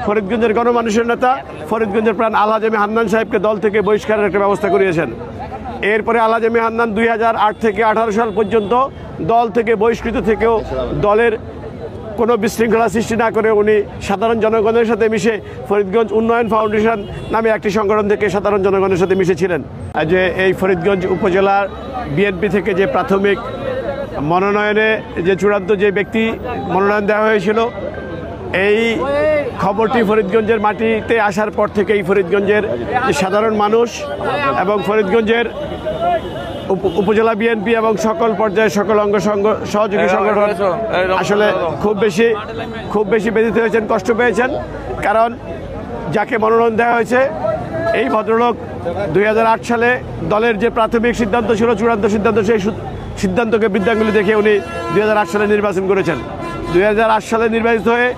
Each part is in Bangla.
ফরিদগঞ্জের গণমানুষের নেতা ফরিদগঞ্জের প্রাণ আলহাজ এম এ হান্নান সাহেবকে দল থেকে বহিষ্কারের একটা ব্যবস্থা করিয়েছেন। এরপরে আলহাজ এম এ হান্নান 2008 থেকে 18 সাল পর্যন্ত দল থেকে বহিষ্কৃত থেকেও দলের কোনো বিশৃঙ্খলা সৃষ্টি না করে উনি সাধারণ জনগণের সাথে মিশে ফরিদগঞ্জ উন্নয়ন ফাউন্ডেশন নামে একটি সংগঠন থেকে সাধারণ জনগণের সাথে মিশেছিলেন। যে এই ফরিদগঞ্জ উপজেলার বিএনপি থেকে যে প্রাথমিক মনোনয়নে যে চূড়ান্ত যে ব্যক্তি মনোনয়ন দেওয়া হয়েছিল, এই খবরটি ফরিদগঞ্জের মাটিতে আসার পর থেকে এই ফরিদগঞ্জের যে সাধারণ মানুষ এবং ফরিদগঞ্জের উপজেলা বিএনপি এবং সকল পর্যায়ে সকল অঙ্গ সহযোগী সংগঠন আসলে খুব বেশি ব্যথিত হয়েছেন, কষ্ট পেয়েছেন। কারণ যাকে মনোনয়ন দেওয়া হয়েছে এই ভদ্রলোক 2008 সালে দলের যে প্রাথমিক সিদ্ধান্ত ছিল, চূড়ান্ত সিদ্ধান্ত, সেই সিদ্ধান্তকে বৃদ্ধাঙ্গুলি দেখে উনি 2008 সালে নির্বাচন করেছেন। 2008 সালে নির্বাচিত হয়ে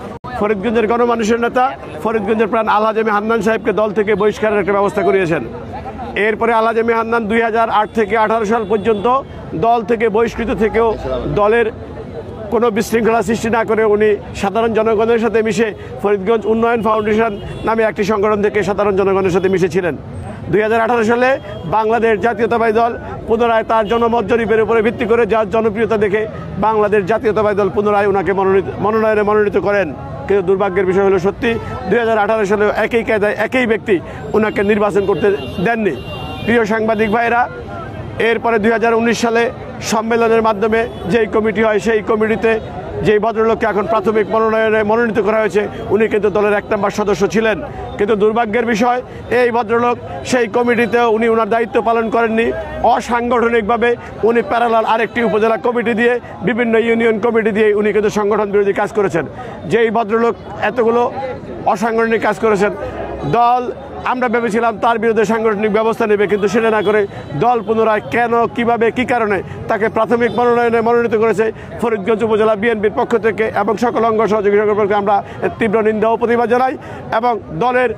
ফরিদগঞ্জের গণমানুষের নেতা ফরিদগঞ্জের প্রাণ আলহাজ এম এ হান্নান সাহেবকে দল থেকে বহিষ্কারের একটা ব্যবস্থা করিয়েছেন। এরপরে আলহাজ এম এ হান্নান 2008 থেকে 18 সাল পর্যন্ত দল থেকে বহিষ্কৃত থেকেও দলের কোনো বিশৃঙ্খলা সৃষ্টি না করে উনি সাধারণ জনগণের সাথে মিশে ফরিদগঞ্জ উন্নয়ন ফাউন্ডেশন নামে একটি সংগঠন থেকে সাধারণ জনগণের সাথে মিশেছিলেন। 2018 সালে বাংলাদেশ জাতীয়তাবাদী দল পুনরায় তার জনমত জরিপের উপরে ভিত্তি করে যার জনপ্রিয়তা দেখে বাংলাদেশ জাতীয়তাবাদী দল পুনরায় ওনাকে মনোনয়নে মনোনীত করেন। কিন্তু দুর্ভাগ্যের বিষয় হলো সত্যি 2018 সালে একই কায়দায় একই ব্যক্তি ওনাকে নির্বাচন করতে দেননি। প্রিয় সাংবাদিক ভাইরা, এরপরে 2019 সালে সম্মেলনের মাধ্যমে যেই কমিটি হয় সেই কমিটিতে যেই ভদ্রলোককে এখন প্রাথমিক মনোনয়নে মনোনীত করা হয়েছে উনি কিন্তু দলের 1 নম্বর সদস্য ছিলেন। কিন্তু দুর্ভাগ্যের বিষয় এই ভদ্রলোক সেই কমিটিতেও উনি ওনার দায়িত্ব পালন করেননি। অসাংগঠনিকভাবে উনি প্যারালাল আরেকটি উপজেলা কমিটি দিয়ে বিভিন্ন ইউনিয়ন কমিটি দিয়ে উনি কিন্তু সংগঠন বিরোধী কাজ করেছেন। যেই ভদ্রলোক এতগুলো অসাংগঠনিক কাজ করেছেন, দল আমরা ভেবেছিলাম তার বিরুদ্ধে সাংগঠনিক ব্যবস্থা নেবে, কিন্তু সেটা না করে দল পুনরায় কেন, কিভাবে, কি কারণে তাকে প্রাথমিক মনোনয়নে মনোনীত করেছে ফরিদগঞ্জ উপজেলা বিএনপির পক্ষ থেকে এবং সকল অঙ্গ সহযোগী সংগঠনকে আমরা তীব্র নিন্দা ও প্রতিবাদ জানাই এবং দলের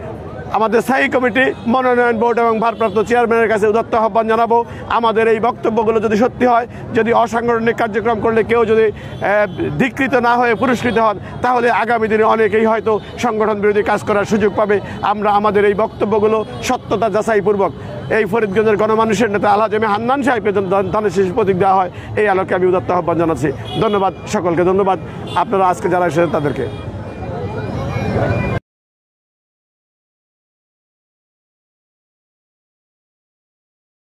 আমাদের স্থায়ী কমিটি, মনোনয়ন বোর্ড এবং ভারপ্রাপ্ত চেয়ারম্যানের কাছে উদাত্ত আহ্বান জানাবো। আমাদের এই বক্তব্যগুলো যদি সত্যি হয়, যদি অসাংগঠনিক কার্যক্রম করলে কেউ যদি ধিকৃত না হয়ে পুরস্কৃত হন, তাহলে আগামী দিনে অনেকেই হয়তো সংগঠন বিরোধী কাজ করার সুযোগ পাবে। আমরা আমাদের এই বক্তব্যগুলো সত্যতা যাচাইপূর্বক এই ফরিদগঞ্জের গণমানুষের নেতা আলহাজ এম এ হান্নান সাহেবকে ধানের শীষ প্রতীক দেওয়া হয়, এই আলোকে আমি উদাত্ত আহ্বান জানাচ্ছি। ধন্যবাদ সকলকে, ধন্যবাদ আপনারা আজকে যারা এসেছেন তাদেরকে।